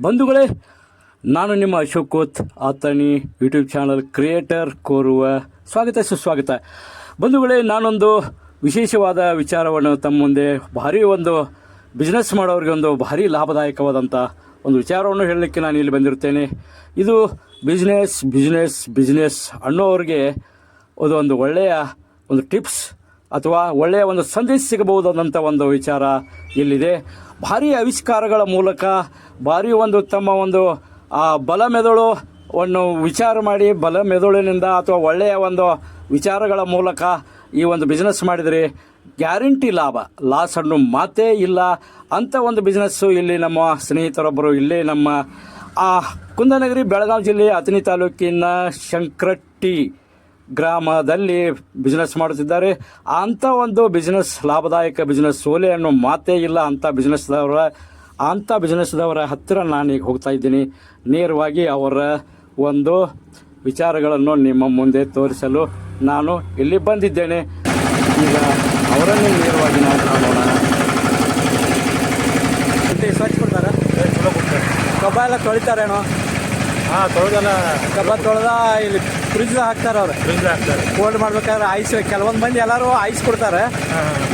ಬಂಧುಗಳೇ, ನಾನು ನಿಮ್ಮ Ashok Kot ಆತನಿ YouTube channel creator ಕೋರುವ ಸ್ವಾಗತ ಸುಸ್ವಾಗತ. ಬಂಧುಗಳೇ, ನಾನೊಂದು ವಿಶೇಷವಾದ ವಿಚಾರವನ್ನು ತಮ್ಮ ಮುಂದೆ ಭಾರಿ ಒಂದು ಬಿಸ್ನೆಸ್ ಮಾಡೋರಿಗೆ ಒಂದು ಭಾರಿ ಲಾಭದಾಯಕವಾದಂಥ ಒಂದು ವಿಚಾರವನ್ನು ಹೇಳಲಿಕ್ಕೆ ನಾನು ಇಲ್ಲಿ ಬಂದಿರುತ್ತೇನೆ. ಇದು ಬಿಸ್ನೆಸ್ ಅನ್ನೋರಿಗೆ ಒಂದು ಒಳ್ಳೆಯ ಒಂದು ಟಿಪ್ಸ್ ಅಥವಾ ಒಳ್ಳೆಯ ಒಂದು ಸಂದೇಶ ಸಿಗಬಹುದಾದಂಥ ಒಂದು ವಿಚಾರ ಇಲ್ಲಿದೆ. ಭಾರಿ ಆವಿಷ್ಕಾರಗಳ ಮೂಲಕ ಭಾರಿ ಒಂದು ತಮ್ಮ ಒಂದು ಬಲ ಮೆದುಳುವನ್ನು ವಿಚಾರ ಮಾಡಿ ಬಲ ಮೆದುಳಿನಿಂದ ಅಥವಾ ಒಳ್ಳೆಯ ಒಂದು ವಿಚಾರಗಳ ಮೂಲಕ ಈ ಒಂದು ಬಿಸ್ನೆಸ್ ಮಾಡಿದರೆ ಗ್ಯಾರಂಟಿ ಲಾಸ್ ಅನ್ನೋ ಮಾತೇ ಇಲ್ಲ ಅಂಥ ಒಂದು ಬಿಸ್ನೆಸ್ಸು ಇಲ್ಲಿ ನಮ್ಮ ಸ್ನೇಹಿತರೊಬ್ಬರು ಇಲ್ಲೇ ನಮ್ಮ ಕುಂದನಗರಿ ಬೆಳಗಾವಿ ಜಿಲ್ಲೆ ಅಥಣಿ ತಾಲೂಕಿನ ಶಂಕರಟ್ಟಿ ಗ್ರಾಮದಲ್ಲಿ ಬಿಸ್ನೆಸ್ ಮಾಡುತ್ತಿದ್ದಾರೆ. ಅಂಥ ಒಂದು ಬಿಸ್ನೆಸ್ ಲಾಭದಾಯಕ ಬಿಸ್ನೆಸ್ ಸೋಲೆ ಅನ್ನೋ ಮಾತೇ ಇಲ್ಲ ಅಂಥ ಬಿಸ್ನೆಸ್ದವರ ಹತ್ತಿರ ನಾನೀಗ ಹೋಗ್ತಾ ಇದ್ದೀನಿ. ನೇರವಾಗಿ ಅವರ ಒಂದು ವಿಚಾರಗಳನ್ನು ನಿಮ್ಮ ಮುಂದೆ ತೋರಿಸಲು ನಾನು ಇಲ್ಲಿ ಬಂದಿದ್ದೇನೆ. ಈಗ ಅವರನ್ನೇ ನೇರವಾಗಿ ನಾವು ಕಾಣೋಣ. ಸ್ವಚ್ಛ ಕೊಡ್ತಾರೆ, ಕಬ್ಬ ಎಲ್ಲ ತೊಳಿತಾರೇನೋ? ಹಾಂ, ತೊಳೆದಲ್ಲ. ಕಬ್ಬ ತೊಳೆದ ಇಲ್ಲಿ ಫ್ರಿಜ್ದಾಗ ಹಾಕ್ತಾರೆ. ಅವ್ರು ಹಾಕ್ತಾರೆ. ಕೋಲ್ಡ್ ಮಾಡ್ಬೇಕಾದ್ರೆ ಐಸ್ ಕೆಲವೊಂದು ಮಂದಿ ಎಲ್ಲರೂ ಐಸ್ ಕೊಡ್ತಾರೆ,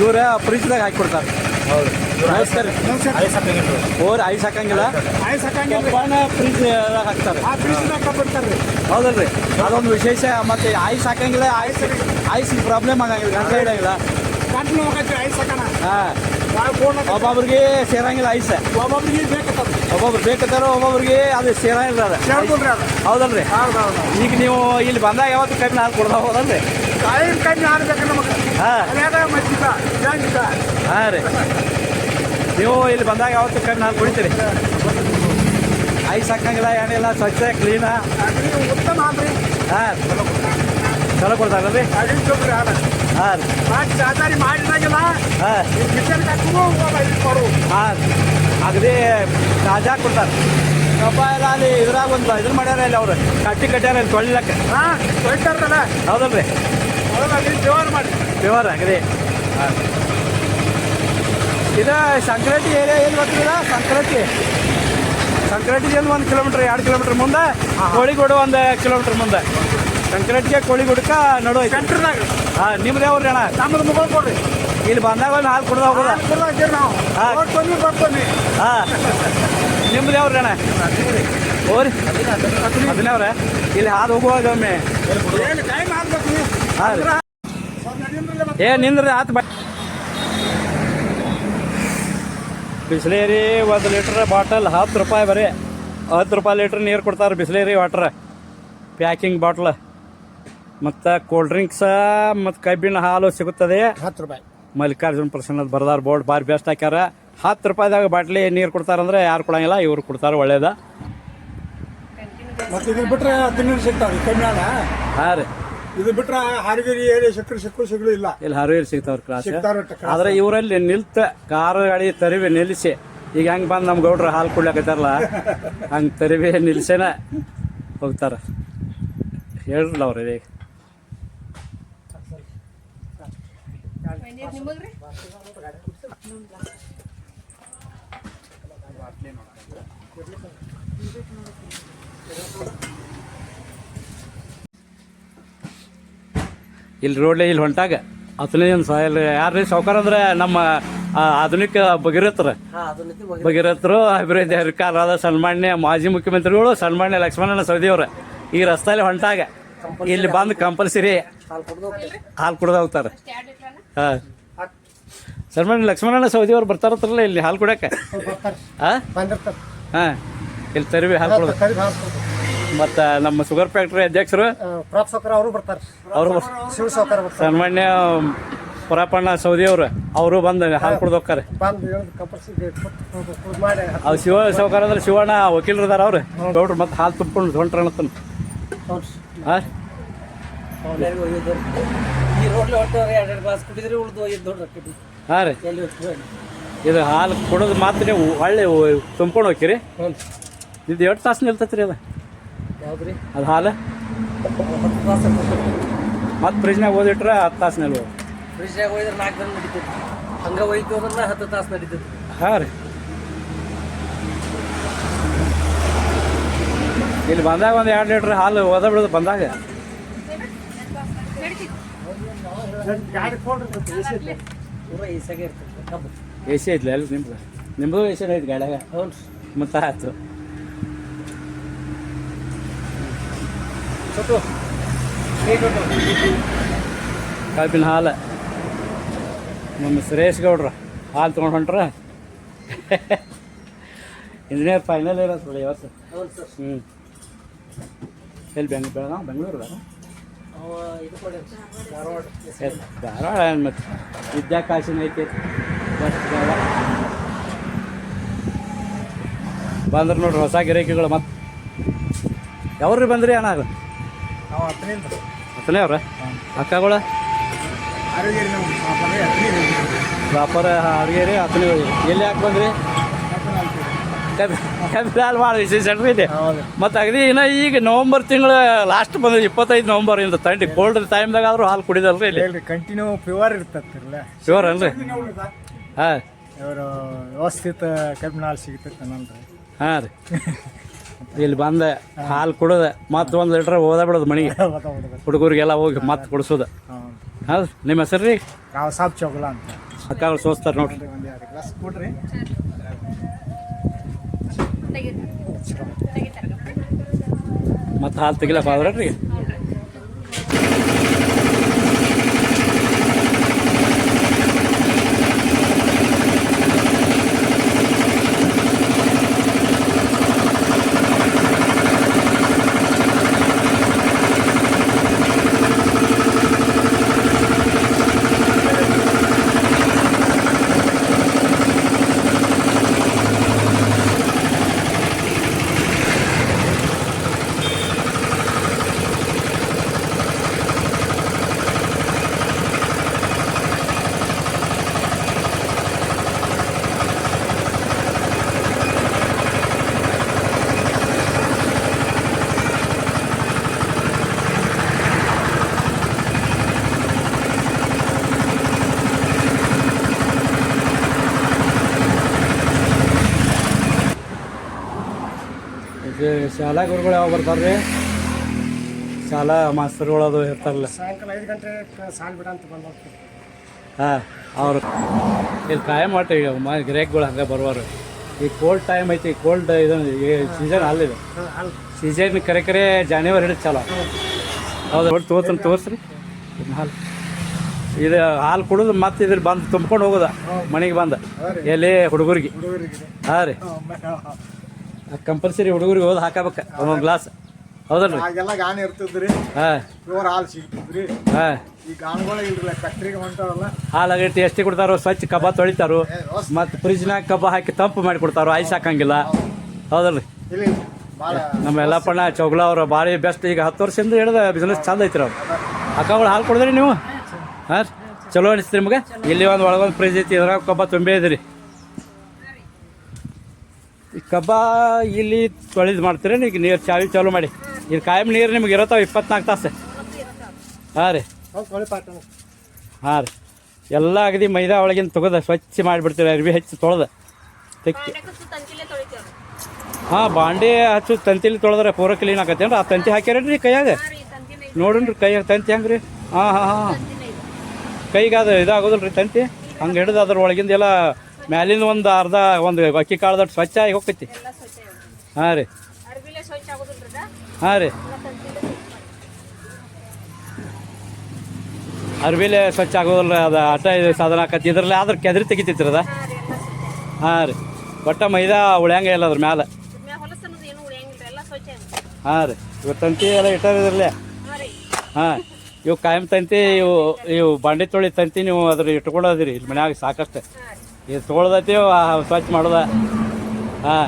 ಇವ್ರ ಫ್ರಿಜ್ದಾಗ ಹಾಕಿ ಕೊಡ್ತಾರೆ. ಹೌದು, ನಮಸ್ಕಾರ. ಓರ್ ಐಸ್ ಹಾಕಂಗಿಲ್ಲ, ಫ್ರಿಜ್ ಹಾಕ್ತಾರೆ. ಹೌದಲ್ರಿ, ಅದೊಂದು ವಿಶೇಷ. ಮತ್ತೆ ಐಸ್ ಹಾಕಂಗಿಲ್ಲ, ಐಸ್ ಪ್ರಾಬ್ಲಮ್ ಆಗಂಗಿಲ್ಲ, ಗಂಟೆ ಇಡಂಗಿಲ್ಲ. ಒಬ್ಬೊಬ್ರಿಗೆ ಸೇರಂಗಿಲ್ಲ ಐಸ್, ಒಬ್ಬೊಬ್ರು ಬೇಕತ್ತಾರ, ಒಬ್ಬೊಬ್ರಿಗೆ ಅದು ಸೇರಂಗಿಲ್ಲ. ಹೌದಲ್ರಿ, ಈಗ ನೀವು ಇಲ್ಲಿ ಬಂದಾಗ ಯಾವತ್ತು ಕಮ್ಮಿ ಹಾಲು ಕೊಡ್ತಾ ಹೋದಲ್ರಿ? ಹಾಂ ರೀ, ನೀವು ಇಲ್ಲಿ ಬಂದಾಗ ಯಾವತ್ತು ಕಮ್ಮಿ ಹಾಲು ಕುಡಿತೀರಿ? ಐಸ್ ಹಾಕಂಗಿಲ್ಲ, ಏನಿಲ್ಲ, ಸ್ವಚ್ಛ ಕ್ಲೀನಾ? ಹಾಂ, ಚಲೋ ಕೊಡ್ತಾರಲ್ರಿ? ಹಾಂ ಹಾಂ, ಅಗದಿ ತಾಜಾ ಕೊಡ್ತಾರೆ. ಕಬ್ಬ ಎಲ್ಲ ಅಲ್ಲಿ ಇದ್ರಾಗ ಒಂದು ಇದನ್ನ ಮಾಡ್ಯಾರ ಇಲ್ಲಿ, ಅವ್ರು ಕಟ್ಟ್ಯಾರ ಇಲ್ಲಿ ತೊಳಿಲಕ್ಕೆ. ಹೌದಲ್ರಿ? ಪ್ಯೂರ್ ಅಗದಿ. ಹಾಂ, ಇದು ಸಂಕ್ರಾಂತಿ ಏರಿಯಾ ಏನು ಗೊತ್ತಿಲ್ಲ. ಸಂಕ್ರಾಂತಿಗೆ 1 ಕಿಲೋಮೀಟ್ರ್ 2 ಕಿಲೋಮೀಟ್ರ್ ಮುಂದೆ, ಕೋಳಿಗೋಡು 1 ಕಿಲೋಮೀಟ್ರ್ ಮುಂದೆ. ಸಂಕ್ರಾಂತಿಗೆ ಕೋಳಿಗೋಡಕ್ಕ ನಡು ಸೆಂಟ್ರ್ನಾಗ. ಹಾಂ, ನಿಮ್ದು ಯಾವ್ರಿ ಅಣ್ಣ? ನಮ್ಮದು ಮುಗಳು ಕೊಡ್ರಿ. ಇಲ್ಲಿ ಬಂದಾಗ ಒಂದು ಹಾಲು ಕುಡ್ದು ಹೋಗೋದ? ಹಾಂ, ನಿಮ್ದು ಯಾವ್ರಿ ಅಣ್ಣ? ಓರಿ ಅದನ್ನವ್ರ ಇಲ್ಲಿ ಹಾಲು ಹೋಗುವಾಗ ಒಮ್ಮೆ. ಹಾಂ ರೀ, ನಿಂದ್ರಿ ಆತು. ಬಿಸ್ಲೇರಿ 1 ಲೀಟ್ರ್ ಬಾಟಲ್ 10 ರೂಪಾಯಿ, ಬರೀ 10 ರೂಪಾಯಿ ಲೀಟ್ರ್ ನೀರು ಕೊಡ್ತಾರೆ. Bisleri water packing bottle. ಮತ್ತು ಕೋಲ್ಡ್ ಡ್ರಿಂಕ್ಸ ಮತ್ತು ಕಬ್ಬಿನ ಹಾಲು ಸಿಗುತ್ತದೆ 10 ರೂಪಾಯಿ. ಮಲ್ಲಿಕಾರ್ಜುನ್ ಪ್ರಸನ್ನದ ಬರ್ದಾರ ಬೋರ್ಡ್ ಭಾರಿ ಬೆಸ್ಟ್ ಹಾಕ್ಯಾರ. 10 ರೂಪಾಯಿದಾಗ ಬಾಟ್ಲಿ ನೀರು ಕೊಡ್ತಾರಂದ್ರೆ ಯಾರು ಕೊಡಂಗಿಲ್ಲ, ಇವ್ರು ಕೊಡ್ತಾರೆ. ಒಳ್ಳೇದ. ಮತ್ತು ಇದು ಬಿಟ್ರೆ ತಿನ್ನೋದು ಸಿಗ್ತಾವೆ ಕಮ್ಮಿ ಹಾಲ. ಹಾಂ ರೀ, ಇದು ಬಿಟ್ರೆ ಹಾರಿಗಿರಿ ಏರಿಯಾ ಸಿಕ್ಕರು ಇಲ್ಲ. ಇಲ್ಲಿ ಹಾವೇರಿ ಸಿಗ್ತಾವ್ರಿ ಕ್ಲಾಸ್. ಆದ್ರೆ ಇವರಲ್ಲಿ ನಿಲ್ತ ಕಾರು ಗಾಡಿ ತರಿವಿ ನಿಲ್ಲಿಸಿ, ಈಗ ಹೆಂಗೆ ಬಂದು ನಮ್ಮ ಗೌಡ್ರು ಹಾಲು ಕುಡ್ಲಾಕತ್ತಾರಲ್ಲ, ಹಂಗೆ ತರಿವಿ ನಿಲ್ಸೇನ ಹೋಗ್ತಾರೆ. ಹೇಳ್ರಲ್ಲ ಅವ್ರ ಈಗ. ಇಲ್ಲಿ ರೋಡ್ಲೆ ಇಲ್ಲಿ ಹೊಂಟಾಗ ಅಥಣಿ ಸಾಯಲ್ ಯಾರ್ರೀ ಸಾವ್ಕಾರ ಅಂದ್ರೆ ನಮ್ಮ ಆಧುನಿಕ ಭಗೀರಥರು ಅಭಿವೃದ್ಧಿ ಸರ್ಕಾರದ ಸನ್ಮಾನ್ಯ ಮಾಜಿ ಮುಖ್ಯಮಂತ್ರಿಗಳು ಸನ್ಮಾನ್ಯ ಲಕ್ಷ್ಮಣನ ಸವದಿಯವ್ರು ಈ ರಸ್ತೆಯಲ್ಲಿ ಹೊಂಟಾಗ ಇಲ್ಲಿ ಬಂದು ಕಂಪಲ್ಸರಿ ಹಾಲು ಕುಡ್ದು ಹೋಗ್ತಾರೆ. ಹಾಂ, ಸನ್ಮಾನ್ಯ ಲಕ್ಷ್ಮಣನ ಸವದಿಯವ್ರು ಬರ್ತಾರತ್ರಲ್ಲ ಇಲ್ಲಿ ಹಾಲು ಕುಡಕ್ಕೆ. ಹಾಂ ಹಾಂ, ಇಲ್ಲಿ ತರಿವಿ ಹಾಲು ಕುಡ್ದು. ಮತ್ತು ನಮ್ಮ ಶುಗರ್ ಫ್ಯಾಕ್ಟ್ರಿ ಅಧ್ಯಕ್ಷರು ಅವರು ಬರ್ತಾರೆ. ಅವರು ಸನ್ಮಾನ್ಯ ಪುರಪ್ಪಣ್ಣ ಸೌದಿಯವರು ಅವರು ಬಂದು ಹಾಲು ಕುಡ್ದು ಹೋಗ್ತಾರೆ. ಅವ್ರು ಶಿವ ಸಾವ್ಕಾರ ಅಂದ್ರೆ ಶಿವಣ್ಣ ವಕೀಲರು ಇದಾರೆ. ಅವ್ರು ಗೌಡ್ರು ಮತ್ತು ಹಾಲು ತುಂಬಿಕೊಂಡು ಹೊಂಟ್ರ ಅನ್ನತ್ತಾನ. ಹಾಂ, ಹಾಂ ರೀ, ಇದು ಹಾಲು ಕುಡಿದು ಮಾತ್ರ ನೀವು ಒಳ್ಳೆ ತುಂಬ್ಕೊಂಡು ಹೋಗ್ತೀರಿ. ಇದು 2 ತಾಸು ನಿಲ್ತೈತಿ ರೀ. ಅದು ಹಾಲು ಮತ್ತು ಫ್ರಿಜ್ನಾಗ ಓದಿಟ್ರೆ 10 ತಾಸು ನಿಲ್ಬೋದು. ಫ್ರಿಜ್ನಾಗ ಹೋಯ್ದ್ರೆ 4 ದಿನ ನಡೀತೈತಿ. ಹಂಗೆ ಹೋಯ್ತು ಅಂದ್ರೆ 10 ತಾಸು ನಡೀತೈತಿ. ಹಾಂ ರೀ, ಇಲ್ಲಿ ಬಂದಾಗ ಒಂದು 2 ಲೀಟ್ರ್ ಹಾಲು ಓದ ಬಿಡೋದು ಬಂದಾಗ. ಗಾಡಿ ಕೊಡ್ರಿ ಪೂರ ಈಸಾಗೆ ಇರ್ತದೆ ಕಬ್ಬು. ಎ ಸಿ ಐತ್ಲ ಅಲ್ಲಿ ನಿಮ್ಮದು ಎ ಸಿ ಐತಿ ಗಾಡ್ಯಾಗ. ಹ್ಞೂ ಮತ್ತೆ ಆಯ್ತು ಚೊಟ್ಟು ಕಬ್ಬಿನ ಹಾಲು ನಮ್ಮ ಸುರೇಶ್ ಗೌಡ್ರ ಹಾಲು ತೊಗೊಂಡು ಹೊಂಟ್ರ. ಇಂಜಿನಿಯರ್ ಫೈನಲ್ ಇರೋದು ಇವತ್ತು. ಹೌದು ಸರ್. ಹ್ಞೂ ಎಲ್ಲಿ ಬೆಂಗಳೂರು ಅವ ಇದು ಕೊಡಿ ಧಾರವಾಡ. ಧಾರವಾಡ ಮತ್ತು ವಿದ್ಯಾಕಾಶಿನ ಐತಿ ಬಸ್ ಬಂದ್ರೆ ನೋಡ್ರಿ ಹೊಸ ಗಿರಾಕಿಗಳು. ಮತ್ತು ಯಾವ್ರಿ ಬಂದ್ರಿ ಅಣ್ಣ? ಅದು ನಾವು ಹತ್ತನಿಂದ ಹತ್ತನೇ ಅವ್ರ ಅಕ್ಕಗಳ ಆರೋಗ್ಯ ವ್ಯಾಪಾರ ಅಡುಗೆ ಹತ್ತನೇ ಎಲ್ಲಿ ಯಾಕೆ ಬಂದ್ರಿ? ಕಬ್ಬಿನ ಹಾಲು ಭಾಳ ವಿಶೇಷ ಇದೆ. ಮತ್ತು ಅಗದಿ ಇನ್ನು ಈಗ ನವಂಬರ್ ತಿಂಗಳು ಲಾಸ್ಟ್ ಬಂದ್ರೆ 25 ನವಂಬರಿಂದ ಥಂಡಿ ಕೋಲ್ಡ್ ಟೈಮ್ದಾಗ ಆದರೂ ಹಾಲು ಕುಡಿದಲ್ರಿ ಇಲ್ಲಿ? Continue pure ಇರ್ತತಿರಲ್ಲ. ಪ್ಯೂರ್ ಅಲ್ರಿ? ಹಾಂ ಇವರು ವ್ಯವಸ್ಥಿತ ಕಬ್ಬಿನ ಹಾಲು ಸಿಗ್ತೈತೆ ನನ್ರಿ. ಹಾಂ ರೀ. ಇಲ್ಲಿ ಬಂದ ಹಾಲು ಕುಡೋದು ಮತ್ತು 1 ಲೀಟ್ರ್ ಓದ ಬಿಡೋದು ಮನೆಗೆ ಹುಡುಗರಿಗೆಲ್ಲ ಹೋಗಿ ಮತ್ತೆ ಕುಡಿಸೋದು. ಹೌದು. ನಿಮ್ಮ ಹೆಸರು ರೀ? ನಾವು ಸಾಬ್ ಚೌಗಲ ಅಂತ. ಅಕ್ಕಗಳು ಸೋಸ್ತಾರೆ ನೋಡ್ರಿ. ಒಂದು 2 ಗ್ಲಾಸ್ ಕೊಡ್ರಿ. ಮತ್ತು ಹಾಲು ತೆಗಿಲಪ್ಪ ಆದ್ರಿ. ಇದು ಶಾಲಾ ಗುರುಗಳು ಯಾವಾಗ ಬರ್ತಾರೆ ರೀ? ಶಾಲಾ ಮಾಸ್ತರ್ಗಳು ಅದು ಇರ್ತಾರಲ್ಲ, ಸಾಯಂಕಾಲ 5 ಗಂಟೆ ಸಾಲ್ ಬಿಡ ಅಂತ ಬಂದು ಹೋಗ್ತೀವಿ. ಹಾಂ ಅವ್ರು ಇಲ್ಲಿ ಕಾಯಂ ಮಾಡ್ತೀವಿ. ಈಗ ಗಿರಾಕಿಗಳು ಹಂಗೆ ಬರುವಾರು. ಈ ಕೋಲ್ಡ್ ಟೈಮ್ ಐತಿ, ಕೋಲ್ಡ್ ಇದನ್ನು ಸೀಸನ್ ಅಲ್ಲಿದೆ. ಸೀಸನ್ ಕರೆ ಜಾನ್ವರಿ ಹಿಡಿದು ಚಾಲ. ಹೌದು ನೋಡಿ ತೋರಿಸ್ರಿ ಹಾಲು. ಇದು ಹಾಲು ಕುಡಿದು ಮತ್ತೆ ಇದ್ರ ಬಂದು ತುಂಬ್ಕೊಂಡು ಹೋಗೋದ ಮನೆಗೆ ಬಂದು ಎಲ್ಲಿ ಹುಡುಗರಿಗೆ. ಹಾಂ ರೀ, ಕಂಪಲ್ಸರಿ ಹುಡುಗರಿಗೆ ಹೋದ್ ಹಾಕಬೇಕು ಒಂದೊಂದು ಗ್ಲಾಸ್. ಹೌದಲ್ರಿ? ಆಗೆಲ್ಲ ಗಾಣ ಇರ್ತಿದ್ರಿ, ಹಾಂ ಪ್ಯೂರ್ ಹಾಲು ಸಿಗ್ತಿದ್ರಿ. ಹಾಂ, ಈ ಗಾಣಗಳು ಇಲ್ರಲ್ಲ, ಫ್ಯಾಕ್ಟ್ರಿಗೆ ಹೊಂಟಾವಲ್ಲ. ಹಾಲು ಆಗೈತಿ ಎಷ್ಟು ಕೊಡ್ತಾರೋ, ಸ್ವಚ್ಛ ಕಬ್ಬ ತೊಳಿತಾರೋ, ಮತ್ತು ಫ್ರಿಜ್ನಾಗ ಕಬ್ಬ ಹಾಕಿ ತಂಪು ಮಾಡಿ ಕೊಡ್ತಾರೋ, ಐಸ್ ಹಾಕಂಗಿಲ್ಲ. ಹೌದಲ್ರಿ? ಇಲ್ಲಿ ಭಾಳ ನಮ್ಮ ಯಲ್ಲಪ್ಪಣ್ಣ ಚೌಗ್ಲ ಅವರು ಭಾರಿ ಬೆಸ್ಟ್. ಈಗ 10 ವರ್ಷದಿಂದ ಹಿಡಿದ ಬಿಸ್ನೆಸ್ ಚಂದ ಐತ್ರಿ ಅವ್ರು. ಅಕ್ಕಗಳು ಹಾಲು ಕೊಡಿದ್ರಿ ನೀವು? ಹಾಂ, ಚಲೋ ಅನಿಸ್ತೀರಿ ನಿಮ್ಗೆ? ಇಲ್ಲಿ ಒಂದು ಒಳಗೊಂದು ಫ್ರಿಜ್ ಐತಿ, ಇದ್ರಾಗ ಕಬ್ಬ ತುಂಬೇ ಇದ್ರಿ. ಈ ಕಬ್ಬ ಇಲ್ಲಿ ತೊಳೆದು ಮಾಡ್ತೀರಿ ಈಗ ನೀರು ಚಾಲು ಮಾಡಿ. ಇಲ್ಲಿ ಕಾಯಂ ನೀರು ನಿಮ್ಗೆ ಇರತ್ತಾವ 24 ತಾಸು. ಹಾಂ ರೀ, ಹಾಂ ರೀ. ಎಲ್ಲ ಅಗದಿ ಮೈದಾ ಒಳಗಿನ ತೆಗೆದು ಸ್ವಚ್ಛ ಮಾಡಿಬಿಡ್ತೀವಿ, ಅರ್ಬಿ ಹಚ್ಚಿ ತೊಳೆದು ತೆಕ್ಕಿ. ಹಾಂ, ಬಾಂಡೆ ಹಚ್ಚು ತಂತಿಲಿ ತೊಳೆದ್ರೆ ಪೂರ ಕ್ಲೀನ್ ಆಕತ್ತೇನ್ರಿ? ಆ ತಂತಿ ಹಾಕ್ಯಾರೇನ್ರಿ ಕೈಯಾಗ? ನೋಡ್ರಿ ಕೈಯಾಗ ತಂತಿ ಹೆಂಗೆ ರೀ? ಹಾಂ ಹಾಂ ಹಾಂ, ಕೈಗೆ ಅದು ಇದಾಗೋದಿಲ್ಲ ರೀ ತಂತಿ. ಹಂಗೆ ಹಿಡಿದು ಅದ್ರ ಒಳಗಿಂದ ಎಲ್ಲ ಮ್ಯಾಲಿಂದ ಒಂದು ಅರ್ಧ ಒಂದು ಅಕ್ಕಿ ಕಾಳ್ದಟ್ಟು ಸ್ವಚ್ಛ ಆಗಿ ಹೋಗ್ತೈತಿ. ಹಾಂ ರೀ, ಹಾಂ ರೀ. ಅರ್ಬಿಲೆ ಸ್ವಚ್ಛ ಆಗೋದಿಲ್ಲ, ಅದು ಆಟ ಇದು ಸಾಧನ ಆಕತಿ. ಇದ್ರಲ್ಲಿ ಆದ್ರೆ ಕೆದರಿ ತೆಗಿತೈತ್ರಿ ಅದ. ಹಾಂ ರೀ, ಒಟ್ಟ ಮೈದಾ ಉಳ್ಯಂಗ ಇಲ್ಲ ಅದ್ರ ಮ್ಯಾಲೆ. ಹಾಂ ರೀ, ಇವು ತಂತಿ ಎಲ್ಲ ಇಟ್ಟಾರ ಇದ್ರಲ್ಲೇ. ಹಾಂ, ಇವು ಕಾಯಂ ತಂತಿ, ಇವು ಬಾಂಡೆ ತೊಳಿ ತಂತಿ ನೀವು ಅದ್ರ ಇಟ್ಕೊಳ್ಳೋದಿರಿ ಇಲ್ಲಿ ಮನ್ಯಾಗ ಸಾಕಷ್ಟು. ಇದು ತೊಗೊಳ್ದೈತಿ ಸ್ವಚ್ಛ ಮಾಡೋದ. ಹಾಂ,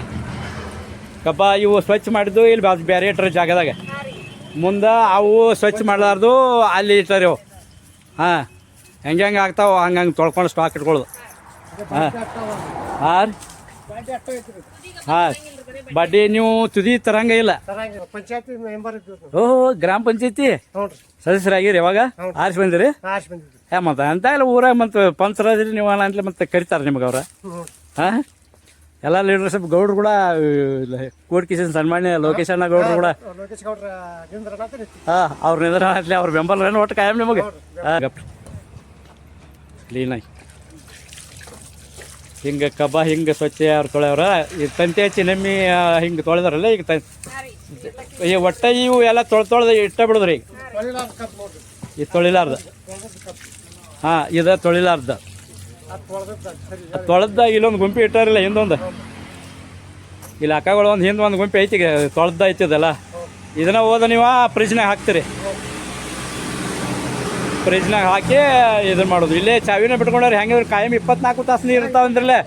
ಕಬ್ಬ ಇವು ಸ್ವಚ್ಛ ಮಾಡಿದ್ದು ಇಲ್ಲಿ ಬೇರೆ ಇಟ್ಟರೆ ಜಾಗದಾಗ. ಮುಂದೆ ಅವು ಸ್ವಚ್ಛ ಮಾಡಲಾರ್ದು ಅಲ್ಲಿ ಇಟ್ಟಾರೆ ಅವು. ಹಾಂ, ಹೆಂಗೆ ಆಗ್ತಾವೆ ಹಂಗೆ ತೊಳ್ಕೊಂಡು ಸ್ಟಾಕ್ ಇಟ್ಕೊಳ್ಳೋದು. ಹಾಂ ಹಾಂ ರೀ, ಹಾಂ. ಬಡ್ಡಿ ನೀವು ತುದಿ ತರಂಗ ಇಲ್ಲ. ಪಂಚಾಯತಿ ಮೆಂಬರ್ ಓಹೋ, ಗ್ರಾಮ ಪಂಚಾಯತಿ ಸದಸ್ಯರಾಗಿರಿ ಯಾವಾಗ? ಆರಿಸಿ ಬಂದಿರಿ? ಮತ್ತೆ ಅಂತ ಇಲ್ಲ ಊರಾಗ ಮತ್ತೆ ಪಂಚರಾದ್ರಿ ನೀವು ಅಂತಲೇ ಮತ್ತೆ ಕರಿತಾರೆ ನಿಮ್ಗೆ ಅವ್ರ. ಹಾಂ, ಎಲ್ಲ ಲೀಡರ್ಶಿಪ್ ಗೌಡ್ರು ಕೂಡ ಕೋರ್ಟ್ ಕಿಶನ್ ಸನ್ಮಾನ್ಯ ಲೋಕೇಶ್ ಅಣ್ಣ ಗೌಡ್ರು ಕೂಡ ಲೋಕೇಶ್ ಗೌಡ್ರ ಹಾಂ ಅವ್ರ ನಿಂದ್ರ ಹಾಕ್ಲಿ ಅವ್ರ ಬೆಂಬಲ ಏನು ಒಟ್ಟು ಕಾಯಂ ನಿಮಗೆ ಹಾಂ ಗಪ್ ಕ್ಲೀನಾಗಿ ಹಿಂಗೆ ಕಬ್ಬ ಹಿಂಗೆ ಸ್ವಚ್ಛ ಅವ್ರು ತೊಳೆಯವ್ರ ಈ ತಂತಿ ಹಚ್ಚಿ ನೆಮ್ಮಿ ಹಿಂಗೆ ತೊಳೆದಾರಲ್ಲ ಈಗ ಈ ಒಟ್ಟು ಇವು ಎಲ್ಲ ತೊಳೆದು ಇಟ್ಟ ಬಿಡೋದ್ರಿ ಈಗ ಇದು ತೊಳಿಲಾರ್ದ ಹಾಂ ಇದು ತೊಳಿಲಾರ್ದ ತೊಳೆದ ಇಲ್ಲೊಂದು ಗುಂಪಿ ಇಟ್ಟಾರಿಲ್ಲ ಹಿಂದೊಂದು ಇಲ್ಲಿ ಅಕ್ಕಗಳು ಒಂದು ಹಿಂದೆ ಒಂದು ಗುಂಪಿ ಐತಿ ತೊಳೆದ ಐತಿದಲ್ಲ ಇದನ್ನ ಹೋದ ನೀವು ಫ್ರಿಜ್ನಾಗ ಹಾಕ್ತೀರಿ ಫ್ರಿಜ್ನಾಗ ಹಾಕಿ ಇದನ್ನ ಮಾಡೋದು ಇಲ್ಲೇ ಚಾವಿನ ಬಿಟ್ಕೊಂಡ್ರೆ ಹೆಂಗೆ ಕಾಯಂ 24 ತಾಸು ನೀರು ಇರ್ತಾವಂದ್ರಲ್ಲೇ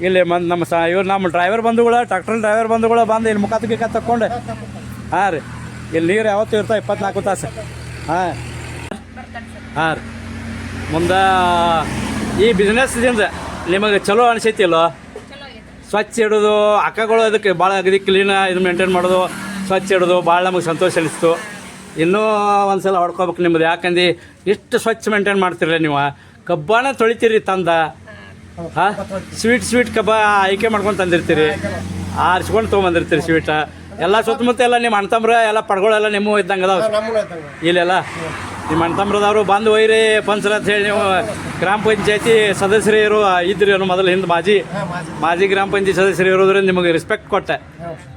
ಇಲ್ಲಿ ನಮ್ಮ ಇವ್ರು ನಮ್ಮ ಡ್ರೈವರ್ ಬಂಧುಗಳು ಟ್ರಾಕ್ಟರ್ ಡ್ರೈವರ್ ಬಂಧುಗಳು ಬಂದು ಇಲ್ಲಿ ಮುಖ ತುಗಿ ತಕ್ಕೊಂಡು ಹಾಂ ರೀ ಇಲ್ಲಿ ನೀರು ಯಾವತ್ತೂ ಇರ್ತಾವೆ 24 ತಾಸು ಹಾಂ ಹಾಂ ರೀ ಮುಂದೆ ಈ ಬಿಸ್ನೆಸ್ದಿಂದ ನಿಮಗೆ ಚಲೋ ಅನಿಸೈತಿಲ್ಲೋ ಸ್ವಚ್ಛ ಇಡೋದು ಅಕ್ಕಗಳು ಅದಕ್ಕೆ ಭಾಳ ಅಗದಿ ಕ್ಲೀನ ಇದು ಮೇಂಟೈನ್ ಮಾಡೋದು ಸ್ವಚ್ಛ ಇಡೋದು ಭಾಳ ನಮಗೆ ಸಂತೋಷ ಅನಿಸ್ತು ಇನ್ನೂ ಒಂದು ಸಲ ಹೊಡ್ಕೋಬೇಕು ನಿಮ್ಮದು ಯಾಕಂದು ಇಷ್ಟು ಸ್ವಚ್ಛ ಮೇಂಟೈನ್ ಮಾಡ್ತಿರಲ್ಲ ನೀವು ಕಬ್ಬಾನ ತೊಳಿತೀರಿ ತಂದ ಹಾಂ ಸ್ವೀಟ್ ಕಬ್ಬ ಆಯ್ಕೆ ಮಾಡ್ಕೊಂಡು ತಂದಿರ್ತೀರಿ ಆರಿಸ್ಕೊಂಡು ತೊಗೊಂಬಂದಿರ್ತೀರಿ ಸ್ವೀಟ ಎಲ್ಲ ಸುತ್ತಮುತ್ತ ಎಲ್ಲ ನಿಮ್ಮ ಅಣ್ತಂಬ್ರ ಎಲ್ಲ ಪಡ್ಗಳೆಲ್ಲ ನಿಮ್ಮ ಇದ್ದಂಗೆ ಅದಾವ ಇಲ್ಲೆಲ್ಲ ನಿಮ್ಮ ಅಣ್ತಂಬ್ರದವರು ಬಂದು ಒಯ್ರಿ ಪಂಚರ ಅಂತ ಹೇಳಿ ನೀವು ಗ್ರಾಮ ಪಂಚಾಯತಿ ಸದಸ್ಯರು ಇದ್ರಿ ಅನ್ನೋ ಮೊದಲು ಹಿಂದೆ ಮಾಜಿ ಗ್ರಾಮ ಪಂಚಾಯತಿ ಸದಸ್ಯರು ಇರೋದ್ರಿಂದ ನಿಮಗೆ ರೆಸ್ಪೆಕ್ಟ್ ಕೊಟ್ಟೆ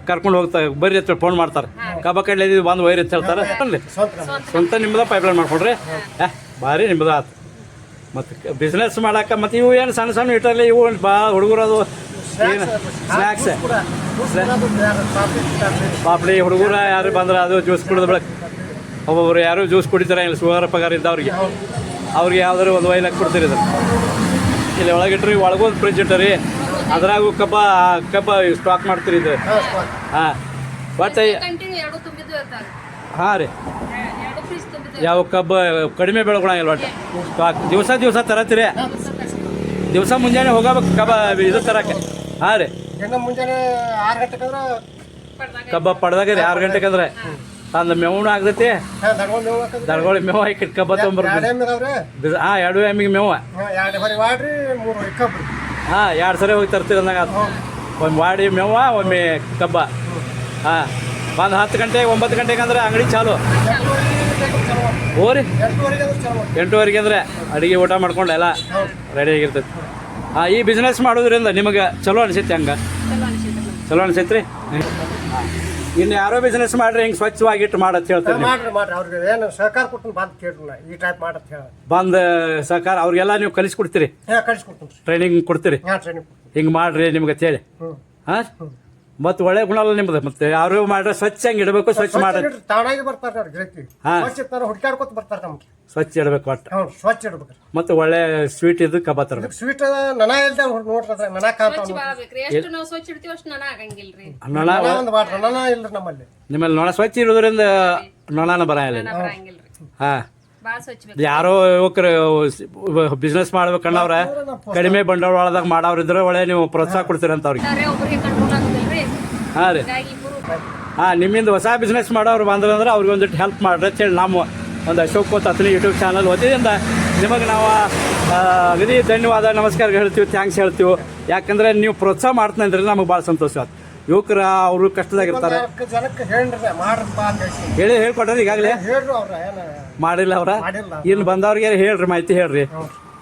ಕರ್ಕೊಂಡು ಹೋಗ್ತಾರೆ ಬರ್ರಿ ಅಂತ ಫೋನ್ ಮಾಡ್ತಾರೆ ಕಬ್ಬ ಕಡ್ಲೆ ಬಂದು ಒಯ್ರಿ ಅಂತ ಹೇಳ್ತಾರೆ ಬನ್ನಿ ಸ್ವಂತ ನಿಮ್ಮದ ಪೈಪ್ಲೈನ್ ಮಾಡ್ಕೊಡ್ರಿ ಭಾರಿ ನಿಮ್ಮದು ಆತು ಮತ್ತು ಬಿಸ್ನೆಸ್ ಮಾಡಕ್ಕೆ ಮತ್ತು ಇವು ಏನು ಸಣ್ಣ ಸಣ್ಣ ಇಟ್ಟಲ್ಲಿ ಇವು ಭಾಳ ಹುಡುಗರು ಅದು ಏನು ಸ್ನ್ಯಾಕ್ಸ್ ಪಾಪಡಿ ಹುಡುಗರು ಯಾರು ಬಂದ್ರೆ ಅದು ಜ್ಯೂಸ್ ಕುಡಿದ ಬೆಳಗ್ಗೆ ಒಬ್ಬೊಬ್ರು ಯಾರು ಜ್ಯೂಸ್ ಕುಡಿತಾರೆ ಇಲ್ಲ ಶುಗರ್ ಪಗಾರ ಇದ್ದವ್ರಿಗೆ ಅವ್ರಿಗೆ ಯಾವ್ದಾದ್ರು ಒಂದು ಒಯ್ಲಾಕ್ ಕೊಡ್ತೀರಿ ಇದು ಇಲ್ಲಿ ಒಳಗಿಟ್ರಿ ಒಳಗೊಂದು ಫ್ರಿಜ್ ಇಟ್ಟರಿ ಅದ್ರಾಗೂ ಕಬ್ಬ ಸ್ಟಾಕ್ ಮಾಡ್ತೀರಿ ಇದು ಹಾಂ ಬಟ್ ಹಾಂ ರೀ ಯಾವ ಕಬ್ಬು ಕಡಿಮೆ ಬೆಳ್ಕೊಳಂಗಿಲ್ಲ ಒಟ್ಟು ಸ್ಟಾಕ್ ದಿವಸ ತರತ್ತೀರಿ ದಿವಸ ಮುಂಜಾನೆ ಹೋಗಬೇಕು ಕಬ್ಬ ಇದು ತರಕ್ಕೆ ಹಾಂ ರೀ ಮುಂಜಾನೆ 6 ಗಂಟೆಗೆ ಕಬ್ಬ ಪಡ್ದಾಗ ರೀ 6 ಗಂಟೆಗೆ ಅಂದ್ರೆ ತಂದು ಮೇವೂ ಆಗ್ತೈತಿ ದರ್ಗೋಳಿ ಮೇವು ಹಾಕಿ ಕಬ್ಬ ತೊಗೊಂಬರ್ತೀವಿ ಹಾಂ 2 ಎಮ್ಮಿಗೆ ಮೇವು ಹಾಂ 2 ಸರಿ ಹೋಗಿ ತರ್ತೀರಿ ಅಂದಾಗ ಒಮ್ಮೆ ವಾಡಿ ಮೇವ ಒಮ್ಮೆ ಕಬ್ಬ ಹಾಂ ಬಂದು 10 ಗಂಟೆ 9 ಗಂಟೆಗೆ ಅಂದ್ರೆ ಅಂಗಡಿ ಚಾಲು ಹೋರಿ 8:30 ಅಂದ್ರೆ ಅಡುಗೆ ಊಟ ಮಾಡ್ಕೊಂಡು ಎಲ್ಲ ರೆಡಿ ಆಗಿರ್ತೈತಿ ಹಾಂ ಈ ಬಿಸ್ನೆಸ್ ಮಾಡೋದ್ರಿಂದ ನಿಮಗೆ ಚಲೋ ಅನಿಸೈತಿ ಹಂಗೆ ಚಲೋ ಅನಿಸೈತ್ರಿ ಇನ್ನು ಯಾರೋ ಬಿಸ್ನೆಸ್ ಮಾಡ್ರಿ ಹಿಂಗೆ ಸ್ವಚ್ಛವಾಗಿಟ್ಟು ಮಾಡತ್ ಹೇಳ್ತಾರೆ ಅವ್ರಿಗೆ ಏನು ಸಹಕಾರ ಕೊಟ್ಟು ಬಂದು ಕೇಳ್ರಿ ಈ ಟೈಪ್ ಮಾಡತ್ ಹೇಳ ಬಂದು ಸಹಕಾರ ಅವ್ರಿಗೆಲ್ಲ ನೀವು ಕಲಿಸ್ಕೊಡ್ತೀರಿ ಕಳಿಸ್ಕೊಡ್ತೀನಿ ಟ್ರೈನಿಂಗ್ ಕೊಡ್ತೀರಿ ಹಿಂಗೆ ಮಾಡ್ರಿ ನಿಮ್ಗೆ ಅಂತೇಳಿ ಹಾಂ ಮತ್ತು ಒಳ್ಳೆ ಗುಣ ಅಲ್ಲ ನಿಮ್ದು ಮತ್ತೆ ಯಾರು ಮಾಡ್ರೆ ಸ್ವಚ್ಛ ಹಂಗೆ ಇಡಬೇಕು ಸ್ವಚ್ಛ ಮಾಡಿ ತಾನಾಗಿ ಬರ್ತಾರೆ ಅವ್ರು ಗಿರಾಕಿ ಹುಡ್ಕಾಡ್ಕೊತ ಬರ್ತಾರೆ ನಮ್ಗೆ ಸ್ವಚ್ಛ ಇಡಬೇಕು ಒಟ್ಟು ಸ್ವಚ್ಛ ಇಡ್ಬೇಕು ಮತ್ತು ಒಳ್ಳೆ ಸ್ವೀಟ್ ಇದು ಕಬ್ಬ ತರಬೇಕು ಸ್ವೀಟ್ ನನ ಇಲ್ದ ನೋಡ್ತಾರೆ ನನ ಕಾಣ್ತಾವ ನನ ಇಲ್ರಿ ನಮ್ಮಲ್ಲಿ ನಿಮ್ಮಲ್ಲಿ ನೊಣ ಸ್ವಚ್ಛ ಇರೋದ್ರಿಂದ ನೊಣನ ಬರಂಗಿಲ್ಲ ಹಾಂ ಯಾರೋ ಯುವಕರು ಬಿಸ್ನೆಸ್ ಮಾಡ್ಬೇಕನ್ನವ್ರ ಕಡಿಮೆ ಬಂಡವಾಳದಾಗ ಮಾಡೋರು ಇದ್ರೆ ಒಳ್ಳೆ ನೀವು ಪ್ರೋತ್ಸಾಹ ಕೊಡ್ತೀರಂತ ಅವ್ರಿಗೆ ಹಾಂ ರೀ ಹಾಂ ನಿಮ್ಮಿಂದ ಹೊಸ ಬಿಸ್ನೆಸ್ ಮಾಡೋರು ಬಂದ್ರಂದ್ರೆ ಅವ್ರಿಗೆ ಒಂದಿಟ್ಟು ಹೆಲ್ಪ್ ಮಾಡ್ರಿ ಅಂತೇಳಿ ನಾವು ಒಂದು ಅಶೋಕ್ ತತ್ನಿ ಯೂಟ್ಯೂಬ್ ಚಾನಲ್ ವತಿಯಿಂದ ನಿಮಗೆ ನಾವು ಅಗದಿ ಧನ್ಯವಾದ ನಮಸ್ಕಾರ ಹೇಳ್ತೀವಿ ಥ್ಯಾಂಕ್ಸ್ ಹೇಳ್ತೀವಿ ಯಾಕಂದರೆ ನೀವು ಪ್ರೋತ್ಸಾಹ ಮಾಡ್ತಂದ್ರೆ ನಮಗೆ ಭಾಳ ಸಂತೋಷ ಆಯ್ತು ಯುವಕರು ಅವರು ಕಷ್ಟದಾಗಿರ್ತಾರೆ ಹೇಳಿ ಹೇಳ್ಕೊಟ್ರಿ ಈಗಾಗಲೇ ಮಾಡಿಲ್ಲ ಅವ್ರ ಇನ್ನು ಬಂದವ್ರಿಗೆ ಹೇಳ್ರಿ ಮಾಹಿತಿ ಹೇಳ್ರಿ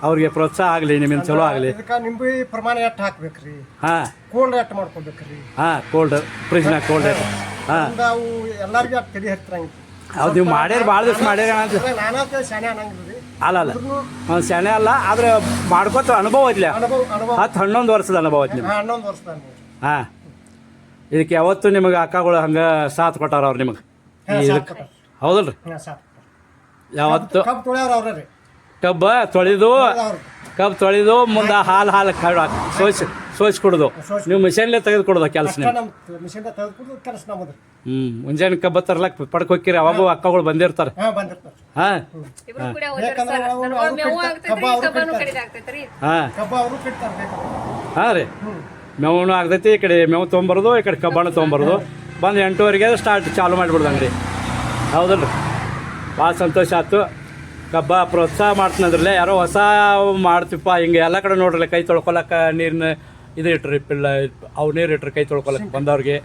ಅವ್ರಿಗೆ ಪ್ರೋತ್ಸಾಹ ಆಗಲಿ ನಿಮ್ಮಿಂದ ಚಲೋ ಆಗಲಿ ನಿಂಬೆ ಪ್ರಮಾಣ ಎಷ್ಟು ಹಾಕ್ಬೇಕ್ರಿ ಹಾಂ ಕೋಲ್ಡ್ ಎಷ್ಟು ಮಾಡ್ಕೊಬೇಕ್ರಿ ಹಾಂ ಕೋಲ್ಡ್ ಫ್ರಿಜ್ನಾಗ ಕೋಲ್ಡ್ ಹಾಂ ಅವು ಎಲ್ಲರಿಗೂ ತಲೆ ಹತ್ತಂಗ ಹೌದು ನೀವು ಮಾಡ್ಯಾರ ಭಾಳ ದಿವಸ ಮಾಡ್ಯಾರ ನಾನಾ ಶಾನೆ ಅನ್ನಂಗಿಲ್ರಿ ಅಲ್ಲ ಒಂದು ಶಾನೆ ಅಲ್ಲ ಆದ್ರೆ ಮಾಡ್ಕೊತ ಅನುಭವ ಐತ್ಲ 10-11 ವರ್ಷದ ಅನುಭವ ಐತಿ ನಿಮ್ಗೆ 11 ವರ್ಷದ ಹಾಂ ಇದಕ್ಕೆ ಯಾವತ್ತು ನಿಮಗೆ ಅಕ್ಕಗಳು ಹಂಗೆ ಸಾಥ್ ಕೊಟ್ಟಾರ ಅವ್ರು ನಿಮಗೆ ಇದಕ್ಕೆ ಹೌದಲ್ರಿ ಯಾವತ್ತು ಕಬ್ಬ ತೊಳೆದು ಮುಂದೆ ಹಾಲು ಸೋಸಿ ಕೊಡೋದು ನೀವು ಮಿಷನ್ಲೇ ತೆಗೆದು ಕೊಡೋದು ಕೆಲಸ ಮುಂಜಾನೆ ಕಬ್ಬ ತರ್ಲಕ್ ಪಡ್ಕ ಹೋಗಿರಿ ಅವಾಗ ಅಕ್ಕಗಳು ಬಂದಿರ್ತಾರೆ ಹಾಂ ಹಾಂ ರೀ ಮೇವೂ ಆಗ್ತೈತಿ ಈ ಕಡೆ ಮೇವು ತೊಗೊಂಬರೋದು ಈ ಕಡೆ ಕಬ್ಬಾಣ ತೊಗೊಂಬರೋದು ಬಂದು 8:30 ಸ್ಟಾರ್ಟ್ ಚಾಲು ಮಾಡಿಬಿಡ್ದು ಅಂಗಡಿ ಹೌದಲ್ರಿ ಭಾಳ ಸಂತೋಷ ಆಯ್ತು ಕಬ್ಬ ಪ್ರೋತ್ಸಾಹ ಮಾಡ್ತೀನಂದ್ರಲ್ಲೇ ಯಾರೋ ಹೊಸ ಮಾಡ್ತೀಪ್ಪ ಹಿಂಗೆ ಎಲ್ಲ ಕಡೆ ನೋಡ್ರಲ್ಲ ಕೈ ತೊಳ್ಕೊಳಕ್ಕೆ ನೀರಿನ ಇದು ಇಟ್ರಿ ಅವು ನೀರು ಇಟ್ರಿ ಕೈ ತೊಳ್ಕೊಳಕ್ಕೆ ಬಂದವ್ರಿಗೆ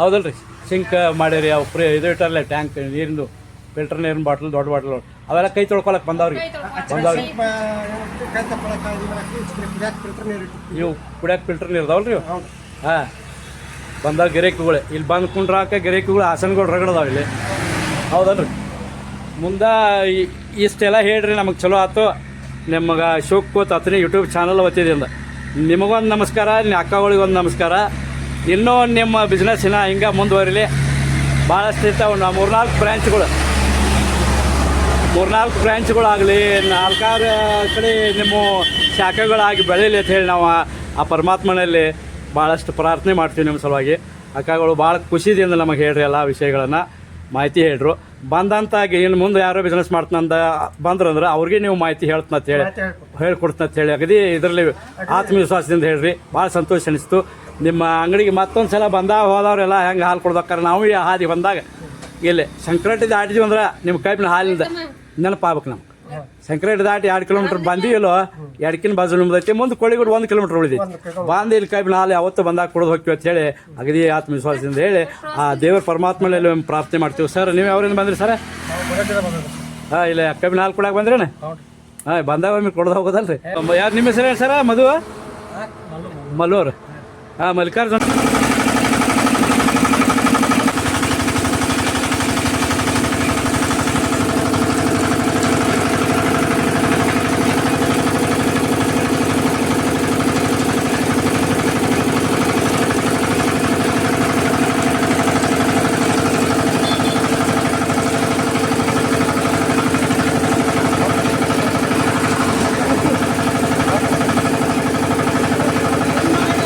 ಹೌದಲ್ರಿ ಸಿಂಕ್ ಮಾಡಿರಿ ಅವು ಇದು ಇಟ್ಟರಲ್ಲ ಟ್ಯಾಂಕ್ ನೀರಿಂದು ಫಿಲ್ಟರ್ ನೀರಿನ ಬಾಟ್ಲ್ ದೊಡ್ಡ ಬಾಟ್ಲ್ ಅವೆಲ್ಲ ಕೈ ತೊಳ್ಕೊಳಕ್ಕೆ ಬಂದವ್ರಿಗೆ ಇವು ಕುಡಿಯೋಕೆ ಫಿಲ್ಟರ್ ನೀರು ಇದಾವಲ್ರಿ ಇವು ಹಾಂ ಬಂದಾಗ ಗಿರೇಕಿಗಳು ಇಲ್ಲಿ ಬಂದು ಕುಂಡ್ರಾಕ ಗಿರೇಕಿಗಳು ಆಸನಗಳು ರಗಡದಾವ ಇಲ್ಲಿ ಹೌದಲ್ರಿ ಮುಂದೆ ಇಷ್ಟೆಲ್ಲ ಹೇಳ್ರಿ ನಮಗೆ ಚಲೋ ಆಯ್ತು ನಿಮಗೆ ಶೋಕೋತ್ ಅತನಿ ಯೂಟ್ಯೂಬ್ ಚಾನಲ್ ವತಿಯಿಂದ ನಿಮಗೊಂದು ನಮಸ್ಕಾರ ನಿಮ್ಮ ಅಕ್ಕಗಳಿಗೊಂದು ನಮಸ್ಕಾರ ಇನ್ನೂ ನಿಮ್ಮ ಬಿಸ್ನೆಸ್ಸಿನ ಹಿಂಗೆ ಮುಂದುವರಿಲಿ ಭಾಳಷ್ಟು ಇರ್ತಾವೆ ನಾವು ಮೂರ್ನಾಲ್ಕು ಬ್ರ್ಯಾಂಚ್ಗಳಾಗಲಿ 4-6 ಕಡೆ ನಿಮ್ಮ ಶಾಖೆಗಳಾಗಿ ಬೆಳೀಲಿ ಅಂತ ಹೇಳಿ ನಾವು ಆ ಪರಮಾತ್ಮನಲ್ಲಿ ಭಾಳಷ್ಟು ಪ್ರಾರ್ಥನೆ ಮಾಡ್ತೀವಿ ನಿಮ್ಮ ಸಲುವಾಗಿ ಅಕ್ಕಗಳು ಭಾಳ ಖುಷಿದಿಂದ ನಮಗೆ ಹೇಳ್ರಿ ಎಲ್ಲ ವಿಷಯಗಳನ್ನು ಮಾಹಿತಿ ಹೇಳ್ರು ಬಂದಂತಾಗಿ ಇನ್ನು ಮುಂದೆ ಯಾರೋ ಬಿಸ್ನೆಸ್ ಮಾಡ್ತಾನಂದ ಬಂದ್ರಂದ್ರೆ ಅವ್ರಿಗೆ ನೀವು ಮಾಹಿತಿ ಹೇಳ್ತಂತ ಹೇಳಿ ಹೇಳ್ಕೊಡ್ತಂತ ಹೇಳಿ ಅಗದಿ ಇದರಲ್ಲಿ ಆತ್ಮವಿಶ್ವಾಸದಿಂದ ಹೇಳ್ರಿ ಭಾಳ ಸಂತೋಷ ಅನಿಸ್ತು ನಿಮ್ಮ ಅಂಗಡಿಗೆ ಮತ್ತೊಂದು ಸಲ ಹೋದವರೆಲ್ಲ ಹೆಂಗೆ ಹಾಲು ಕೊಡ್ಬೇಕಾರೆ ನಾವು ಈ ಹಾದಿ ಬಂದಾಗ ಇಲ್ಲಿ ಸಂಕ್ರಾಂತಿ ದಾಟಿದ್ವಿ ಅಂದ್ರೆ ನಿಮ್ಮ ಕೈಪಿನ ಹಾಲಿಂದ ನೆನಪಾಗ್ಬೇಕು ನಮ್ಗೆ ಸಂಕ್ರಾಂತಿ ದಾಟಿ 2 ಕಿಲೋಮೀಟ್ರ್ ಬಂದಿಲ್ಲೋ 2 ಕಿನ್ ಬಾಜು ನಿಮ್ದೈತಿ ಮುಂದೆ ಕೊಳ್ಳಿಗೋಡು 1 ಕಿಲೋಮೀಟ್ರ್ ಉಳಿದೈತಿ ಬಂದು ಇಲ್ಲಿ ಕೈಪಿನ ಹಾಲು ಯಾವತ್ತು ಬಂದಾಗ ಕುಡಿದು ಹೋಗ್ತೀವಿ ಅಂತ ಹೇಳಿ ಅಗದಿ ಆತ್ಮವಿಶ್ವಾಸದಿಂದ ಹೇಳಿ ಆ ದೇವರ ಪರಮಾತ್ಮನಲ್ಲಿ ಪ್ರಾರ್ಥನೆ ಮಾಡ್ತೀವಿ ಸರ್ ನೀವು ಯಾವ್ರಿಂದ ಬಂದ್ರಿ ಸರ್ ಹಾಂ ಇಲ್ಲ ಕೈಪಿನ ಹಾಲು ಕೊಡಕ್ಕೆ ಬಂದ್ರೇನೆ ಹಾಂ ಬಂದಾಗ ಒಮ್ಮೆ ಕೊಡ್ದು ಹೋಗೋದಲ್ರಿ ಯಾರು ನಿಮ್ಮ ಹೆಸರು ಸರ ಮಧು ಮಲ್ಲೂರು ಹಾಂ ಮಲ್ಲಿಕಾರ್ಜುನ